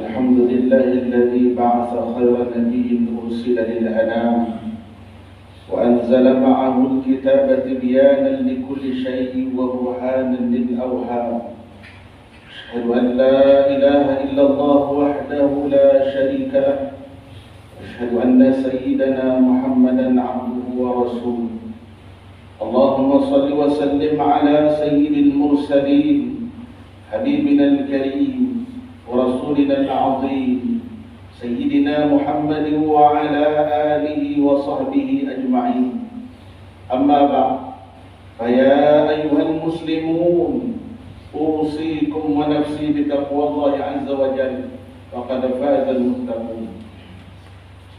الحمد لله الذي بعث خير نبي أرسل للأنام وأنزل معه الكتاب تبيانا لكل شيء وبرهانا للأوهام. أشهد أن لا إله إلا الله وحده لا شريك له، أشهد أن سيدنا محمدا عبده ورسوله. اللهم صل وسلم على سيد المرسلين حبيبنا الكريم ورسولنا العظيم سيدنا محمد وعلى آله وصحبه أجمعين. أما بعد، فيا أيها المسلمون، أوصيكم ونفسي بتقوى الله عز وجل، فقد فاز المتقون.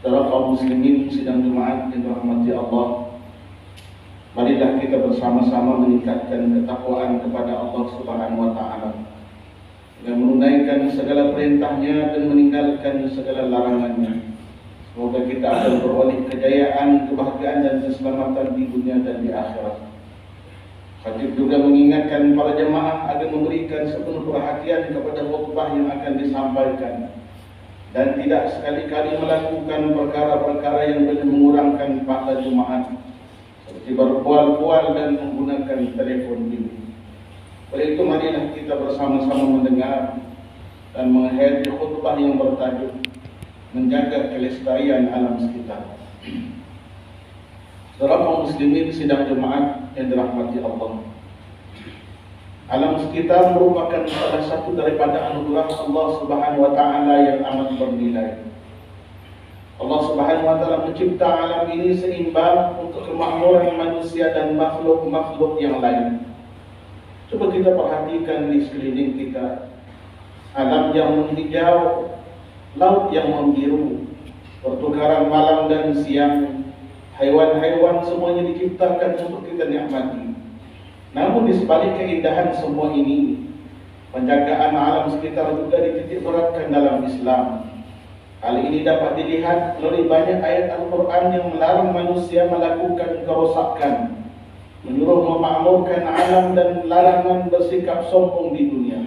Saudara kaum muslimin sidang Jumat yang dirahmati Allah, marilah kita bersama-sama meningkatkan ketakwaan kepada Allah Subhanahu wa taala dengan menunaikan segala perintahnya dan meninggalkan segala larangannya. Semoga kita akan beroleh kejayaan, kebahagiaan dan keselamatan di dunia dan di akhirat. Khatib juga mengingatkan para jemaah agar memberikan sepenuh perhatian kepada khutbah yang akan disampaikan dan tidak sekali-kali melakukan perkara-perkara yang boleh mengurangkan pahala Jumaat, seperti berbual-bual dan menggunakan telefon bimbit. Oleh itu, marilah kita bersama-sama mendengar dan menghayati khutbah yang bertajuk menjaga kelestarian alam sekitar. Saudara kaum muslimin sidang Jumaat yang dirahmati Allah, alam sekitar merupakan salah satu daripada anugerah Allah Subhanahu wa taala yang amat bernilai. Allah Subhanahu wa taala mencipta alam ini seimbang untuk kemakmuran manusia dan makhluk-makhluk yang lain. Coba kita perhatikan di sekeliling kita, alam yang menghijau, laut yang membiru, pertukaran malam dan siang, haiwan-haiwan semuanya diciptakan untuk kita nikmati. Namun di sebalik keindahan semua ini, penjagaan alam sekitar juga dititik beratkan dalam Islam. Hal ini dapat dilihat melalui banyak ayat Al-Quran yang melarang manusia melakukan kerosakan, menyuruh memakmurkan alam dan larangan bersikap sombong di dunia.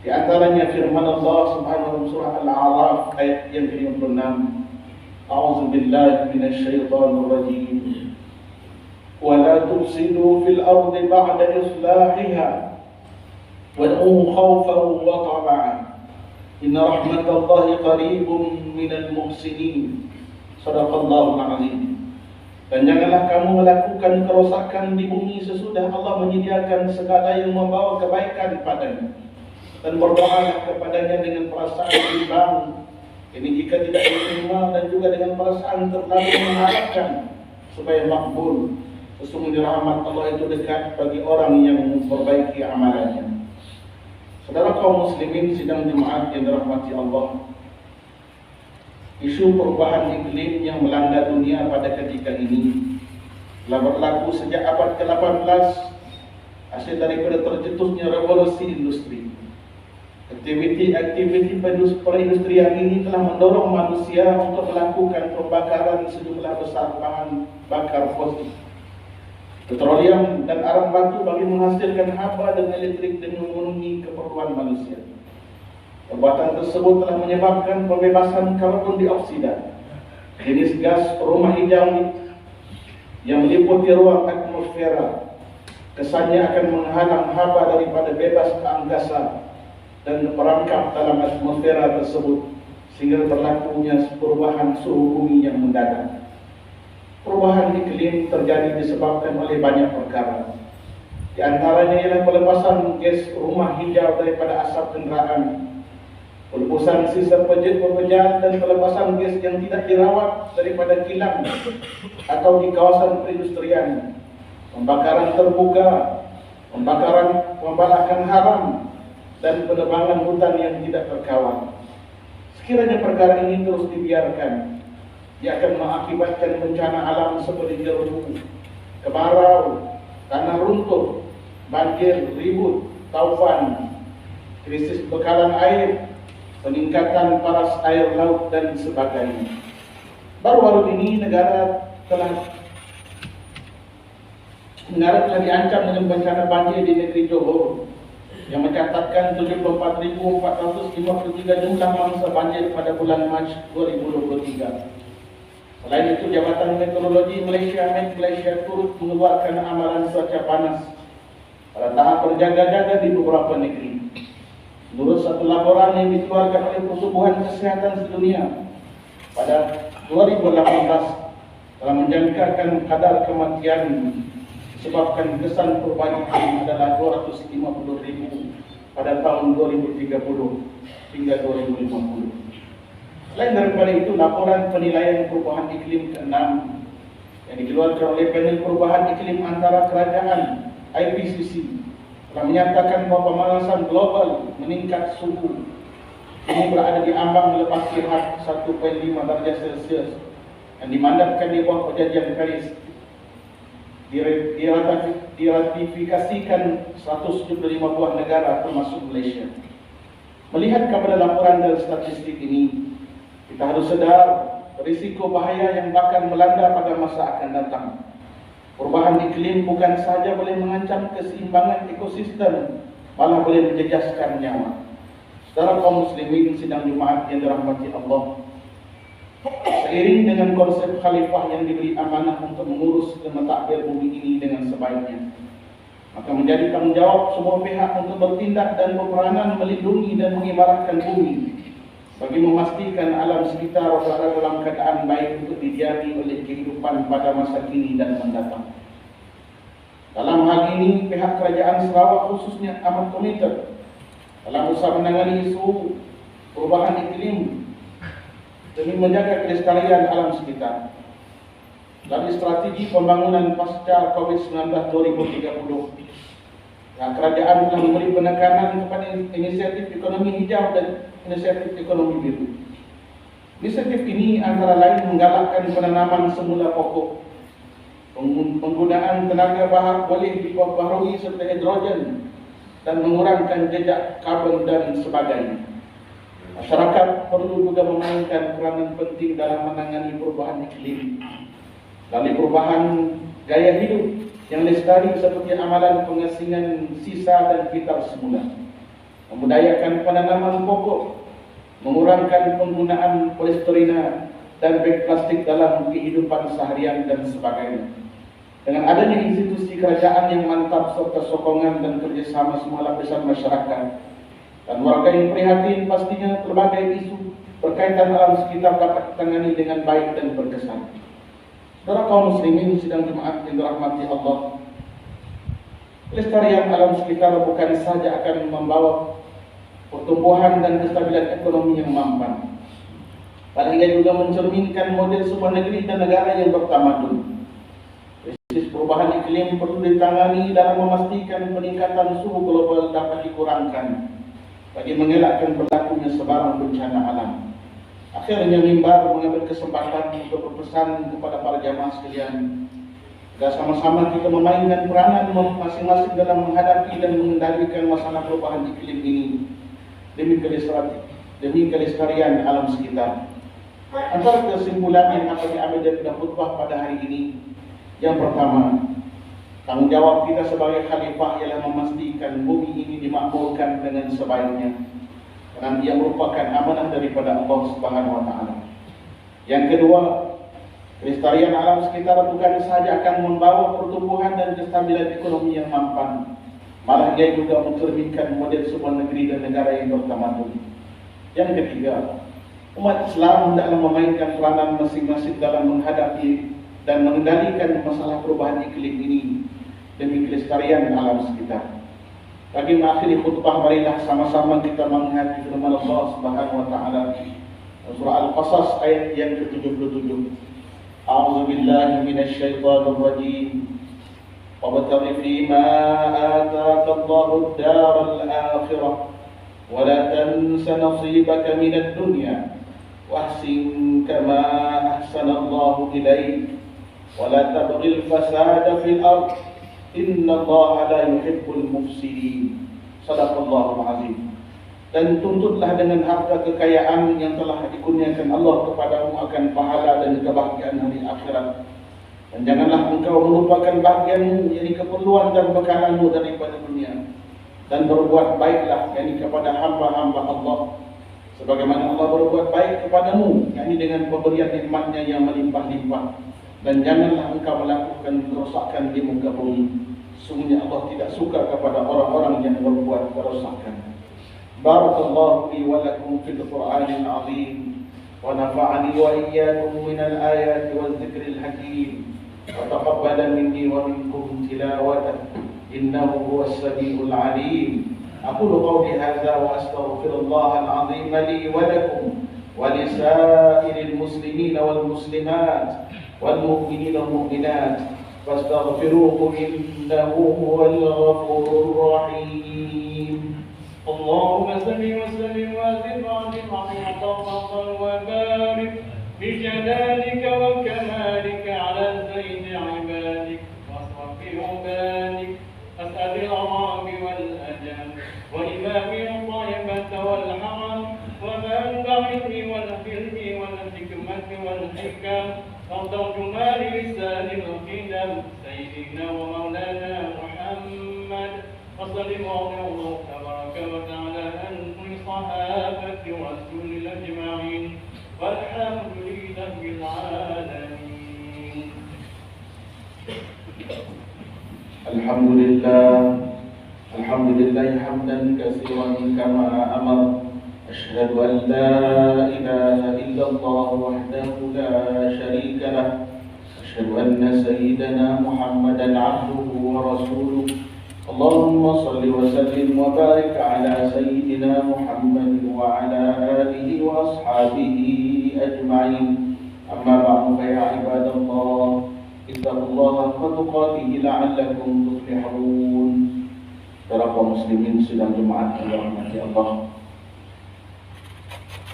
Di antaranya firman Allah Subhanahu wa surah Al-A'raf ayat yang ke-56. A'udzubillahi minasyaitonir rajim. ولا تفسدوا في الأرض بعد إصلاحها وادعوه خوفا وطمعا إن رحمة الله قريب من المحسنين. Shadaqallahul Azim. Dan janganlah kamu melakukan kerosakan di bumi sesudah Allah menyediakan segala yang membawa kebaikan padanya, dan berdoalah kepadanya dengan perasaan imbang. Ini jika tidak diterima, dan juga dengan perasaan terlalu mengharapkan supaya makbul. Sesungguhnya rahmat Allah itu dekat bagi orang yang memperbaiki amalannya. Saudara kaum muslimin sidang Jumat yang dirahmati Allah, Isu perubahan iklim yang melanda dunia pada ketika ini telah berlaku sejak abad ke-18, hasil daripada tercetusnya revolusi industri. Aktiviti perindustrian ini telah mendorong manusia untuk melakukan pembakaran sejumlah besar bahan bakar fosil, petroleum dan arang batu bagi menghasilkan haba dan elektrik demi memenuhi keperluan manusia. Perbuatan tersebut telah menyebabkan pembebasan karbon dioksida, jenis gas rumah hijau yang meliputi ruang atmosfera. Kesannya akan menghalang haba daripada bebas ke angkasa dan merangkap dalam atmosfera tersebut, sehingga berlakunya perubahan suhu bumi yang mendadak. Perubahan iklim terjadi disebabkan oleh banyak perkara. Di antaranya ialah pelepasan gas rumah hijau daripada asap kenderaan, pelepasan sisa pejal dan pelepasan gas yang tidak dirawat daripada kilang atau di kawasan perindustrian, pembakaran terbuka, pembalakan haram, dan penebangan hutan yang tidak terkawal. Sekiranya perkara ini terus dibiarkan, ia akan mengakibatkan bencana alam seperti jerbu, kemarau, tanah runtuh, banjir, ribut, taufan, krisis bekalan air, peningkatan paras air laut dan sebagainya. Baru-baru ini negara telah diancam dengan bencana banjir di negeri Johor yang mencatatkan 74.453 jumlah mangsa banjir pada bulan Mac 2023. Selain itu, Jabatan Meteorologi Malaysia turut mengeluarkan amalan cuaca panas pada tahap berjaga-jaga di beberapa negeri. Menurut satu laporan yang dikeluarkan oleh Pertubuhan Kesehatan Sedunia pada 2018, telah menjangkakan kadar kematian disebabkan kesan perubahan iklim adalah 250,000 pada tahun 2030 hingga 2050. Selain daripada itu, laporan penilaian perubahan iklim ke-6 yang dikeluarkan oleh Panel Perubahan Iklim Antara Kerajaan IPCC telah menyatakan bahawa pemanasan global meningkat suhu ini berada di ambang melepasi had 1.5 darjah Celsius yang dimandatkan di bawah Perjanjian Paris. Diratifikasikan 175 buah negara termasuk Malaysia. Melihat kepada laporan dan statistik ini, kita harus sedar risiko bahaya yang bakal melanda pada masa akan datang. Perubahan iklim bukan sahaja boleh mengancam keseimbangan ekosistem, malah boleh menjejaskan nyawa. Saudara kaum muslimin sidang Jumaat yang dirahmati Allah, seiring dengan konsep khalifah yang diberi amanah untuk mengurus dan mentadbir bumi ini dengan sebaiknya, maka menjadi tanggungjawab semua pihak untuk bertindak dan berperanan melindungi dan mengibaratkan bumi bagi memastikan alam sekitar berada dalam keadaan baik untuk didiami oleh kehidupan pada masa kini dan mendatang. Dalam hal ini, pihak Kerajaan Sarawak khususnya amat komited dalam usaha menangani isu perubahan iklim demi menjaga kelestarian alam sekitar. Dari strategi pembangunan pasca COVID-19 2030, kerajaan telah memberi penekanan kepada inisiatif ekonomi hijau dan inisiatif ekonomi biru. Inisiatif ini antara lain menggalakkan penanaman semula pokok, penggunaan tenaga bahar boleh diperbaharui serta hidrogen, dan mengurangkan jejak karbon dan sebagainya. Masyarakat perlu juga memainkan peranan penting dalam menangani perubahan iklim melalui perubahan gaya hidup yang lestari seperti amalan pengasingan sisa dan vital semula, membudayakan penanaman pokok, mengurangkan penggunaan polisterina dan beg plastik dalam kehidupan seharian dan sebagainya. Dengan adanya institusi kerajaan yang mantap serta sokongan dan kerjasama semua lapisan masyarakat dan warga yang prihatin, pastinya berbagai isu berkaitan alam sekitar dapat ditangani dengan baik dan berkesan. Saudara kaum muslimin sidang Jumaat yang dirahmati Allah, pelestarian alam sekitar bukan saja akan membawa pertumbuhan dan kestabilan ekonomi yang mampan, paling ia juga mencerminkan model sebuah negeri dan negara yang bertamadun. Krisis perubahan iklim perlu ditangani dalam memastikan peningkatan suhu global dapat dikurangkan bagi mengelakkan berlakunya sebarang bencana alam. Akhirnya mimbar mengambil kesempatan untuk berpesan kepada para jamaah sekalian, agar sama-sama kita memainkan peranan masing-masing dalam menghadapi dan mengendalikan masalah perubahan iklim ini demi kelestarian alam sekitar. Antara kesimpulan yang akan diambil dari khutbah pada hari ini, yang pertama, tanggungjawab kita sebagai khalifah ialah memastikan bumi ini dimakmurkan dengan sebaiknya, karena ia merupakan amanah daripada Allah Subhanahu wa taala. Yang kedua, kelestarian alam sekitar bukan sahaja akan membawa pertumbuhan dan kestabilan ekonomi yang mampan, malah ia juga mencerminkan model sebuah negeri dan negara yang bertamadun. Yang ketiga, umat Islam hendaklah memainkan peranan masing-masing dalam menghadapi dan mengendalikan masalah perubahan iklim ini demi kelestarian alam sekitar. Bagi mengakhiri khutbah, marilah sama-sama kita menghayati firman Allah Subhanahu wa taala surah Al-Qasas ayat yang ke-77. A'udzu billahi minasy syaithanir rajim. Wabtaghi fima ataka Allahu ad-daral akhirah wa la tansa nasibaka minad dunya wahsin kama ahsana Allahu ilaik wa la tabghil fasada fil ardh innallaha la yuhibbul mufsidin. Shadaqallahul azim. Dan tuntutlah dengan harta kekayaan yang telah dikurniakan Allah kepadamu akan pahala dan kebahagiaan hari akhirat. Dan janganlah engkau melupakan bahagianmu, yakni keperluan dan bekalanmu daripada dunia. Dan berbuat baiklah, yakni kepada hamba-hamba Allah, sebagaimana Allah berbuat baik kepadamu, yakni dengan pemberian nikmatnya yang melimpah-limpah. Dan janganlah engkau melakukan kerosakan di muka bumi. Sungguhnya Allah tidak suka kepada orang-orang yang berbuat kerosakan. Barakallahu li wa lakum fil Qur'anil azim wa nafa'ani wa iyyakum minal ayati waz zikril hakim wa taqabbala minni wa minkum tilawatan innahu huwas samiul alim. Aqulu qawli hadza wa astaghfirullahal azim li wa lakum wa lisairil muslimin wal muslimat والمؤمنين والمؤمنات فاستغفروه إنه هو الغفور الرحيم. اللهم صل وسلم وزد وعظم عطاء وبارك بجلالك وكمالك على زين عبادك وأشرف عبادك أسأل العظام والأجل وإمام الطيبة والحرم ومنبع العلم والحلم والحكمة والحكم وترجمان لسان القدم سيدنا ومولانا محمد وسلم الله تبارك وتعالى عن كل صحابة رسول أجمعين والحمد لله العالمين. الحمد لله حمدا كثيرا كما أمر. أشهد أن لا إله إلا الله وحده لا شريك له. أشهد أن سيدنا محمدا عبده ورسوله. اللهم صل وسلم وبارك على سيدنا محمد وعلى آله وأصحابه أجمعين. أما بعد فيا عباد الله اتقوا الله حق تقاته لعلكم تفلحون. Para kaum muslimin sidang Jumat yang dirahmati Allah,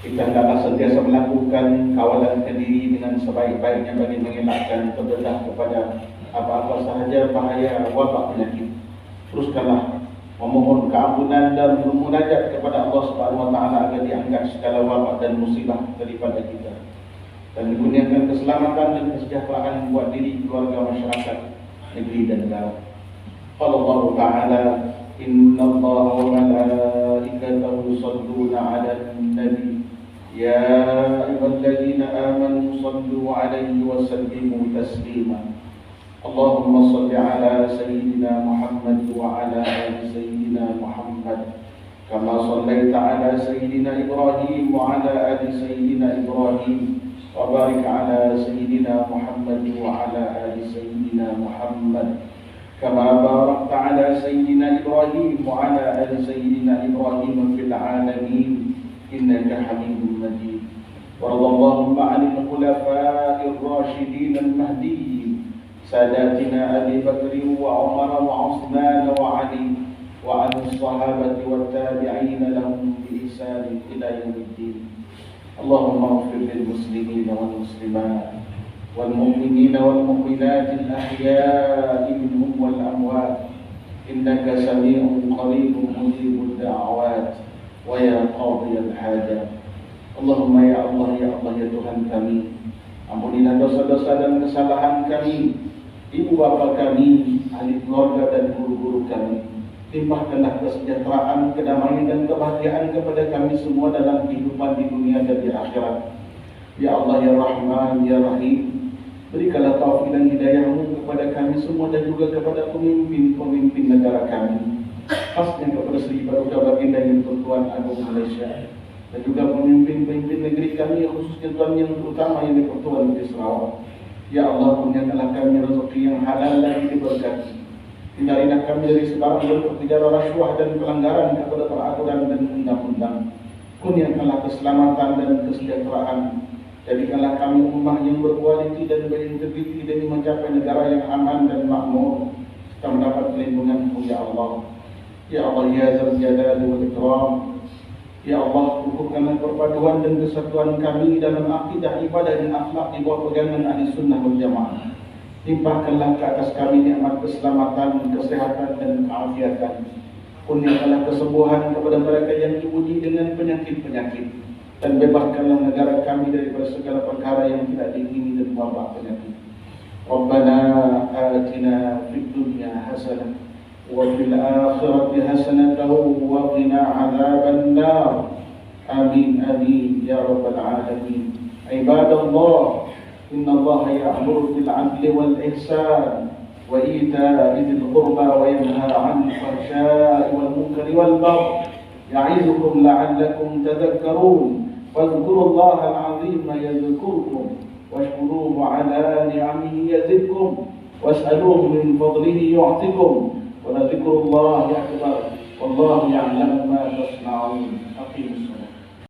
kita hendaklah sentiasa melakukan kawalan diri dengan sebaik-baiknya bagi mengelakkan terdedah kepada apa-apa sahaja bahaya wabak penyakit. Teruskanlah memohon keampunan dan bermunajat kepada Allah Subhanahu wa taala agar diangkat segala wabak dan musibah daripada kita dan dikurniakan keselamatan dan kesejahteraan buat diri, keluarga, masyarakat, negeri dan negara. Qala Allah Ta'ala, Inna Allah wa malaikatahu yusalluna 'alan nabi ya ayyuhalladzina amanu sallu 'alaihi wa sallimu taslima. Allahumma salli 'ala sayyidina Muhammad wa 'ala ali sayyidina Muhammad kama sallaita 'ala sayyidina Ibrahim wa 'ala ali sayyidina Ibrahim wa barik 'ala sayyidina Muhammad wa 'ala ali sayyidina Muhammad كما باركت على سيدنا إبراهيم وعلى آل سيدنا إبراهيم في العالمين إنك حميد مجيد. وارض اللهم عن الخلفاء الراشدين المهديين ساداتنا أبي بكر وعمر وعثمان وعلي وعن الصحابة والتابعين لهم بإحسان إلى يوم الدين. اللهم اغفر للمسلمين والمسلمات والمؤمنين والمؤمنات الأحياء منهم والأموات إنك سميع قريب مجيب الدعوات ويا قاضي الحاجات. Allahumma ya Allah ya Allah ya Tuhan kami, ampunilah dosa-dosa dan kesalahan kami, ibu bapa kami, ahli keluarga dan guru-guru kami. Limpahkanlah kesejahteraan, kedamaian dan kebahagiaan kepada kami semua dalam kehidupan di dunia dan di akhirat. Ya Allah ya Rahman ya Rahim, berikanlah taufik dan hidayah-Mu kepada kami semua dan juga kepada pemimpin-pemimpin negara kami, khasnya kepada Sri Paduka Baginda Yang Pertuan Agung Malaysia, dan juga pemimpin-pemimpin negeri kami, khususnya Tuan yang terutama yang di-Pertuan di Sarawak. Ya Allah, kurniakanlah kami rezeki yang halal dan diberkati. Hindarilah kami dari sebarang bentuk penjara, rasuah dan pelanggaran kepada peraturan dan undang-undang. Kurniakanlah keselamatan dan kesejahteraan. Jadikanlah kami ummah yang berkualiti dan berintegriti demi mencapai negara yang aman dan makmur. Kita mendapat perlindungan-Mu ya Allah. Ya Allah ya Zal Jalali wal Ikram. Ya Allah, kukuhkanlah perpaduan dan kesatuan kami dalam akidah, ibadah dan akhlak di bawah pegangan Ahli Sunnah wal Jamaah. Limpahkanlah ke atas kami nikmat keselamatan, kesehatan dan keafiatan. Kurniakanlah kesembuhan kepada mereka yang diuji dengan penyakit-penyakit, dan bebaskanlah negara kami daripada segala perkara yang tidak diingini dan wabah penyakit. Rabbana atina fid dunya hasanah wa fil akhirati hasanah wa qina adzaban nar. Amin amin ya rabbal alamin. Ibadallah, inna Allah ya'muru bil 'adli wal ihsan wa ita'i dzil qurba wa yanha 'anil fahsya'i wal munkari wal baghi ya'izukum la'allakum tadhakkarun. فاذكروا الله العظيم يذكركم واشكروه على نعمه يزدكم واسألوه من فضله يعطكم ولذكر الله أكبر والله يعلم